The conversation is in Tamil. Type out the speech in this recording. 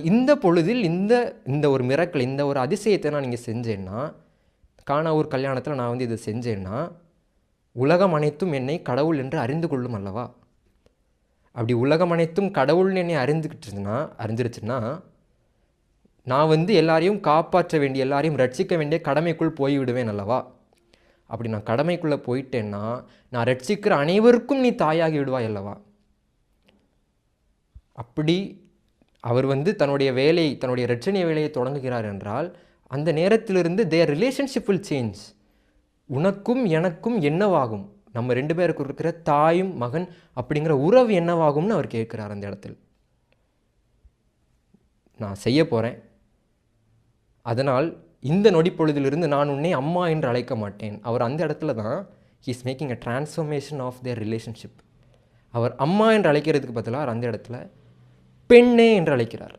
இந்த பொழுதில் இந்த இந்த ஒரு மிரக்கல், இந்த ஒரு அதிசயத்தை நான் இங்கே செஞ்சேன்னா, கானாவூர் கல்யாணத்தில் நான் வந்து இதை செஞ்சேன்னா, உலகம் அனைத்தும் என்னை கடவுள் என்று அறிந்து கொள்ளும் அல்லவா? அப்படி உலகம் அனைத்தும் கடவுள்னு என்னை அறிஞ்சிருச்சுன்னா நான் வந்து எல்லாரையும் காப்பாற்ற வேண்டிய, எல்லாரையும் ரட்சிக்க வேண்டிய கடமைக்குள் போய்விடுவேன் அல்லவா? அப்படி நான் கடமைக்குள்ளே போயிட்டேன்னா நான் ரட்சிக்கிற அனைவருக்கும் நீ தாயாகி விடுவாய் அல்லவா? அப்படி அவர் வந்து தன்னுடைய வேலை, தன்னுடைய ரட்சணிய வேலையை தொடங்குகிறார் என்றால் அந்த நேரத்திலிருந்து தேர் ரிலேஷன்ஷிப் வில் சேஞ்ச். உனக்கும் எனக்கும் என்னவாகும், நம்ம 2 பேருக்கு இருக்கிற தாயும் மகன் அப்படிங்கிற உறவு என்னவாகும்னு அவர் கேட்குறார் அந்த இடத்தில். நான் செய்ய போகிறேன், அதனால் இந்த நொடி பொழுதிலிருந்து நான் உன்னை அம்மா என்று அழைக்க மாட்டேன். அவர் அந்த இடத்துல தான் he is making a transformation of their relationship. அவர் அம்மா என்று அழைக்கிறதுக்கு பதிலாக அந்த இடத்துல பெண்ணே என்று அழைக்கிறார்.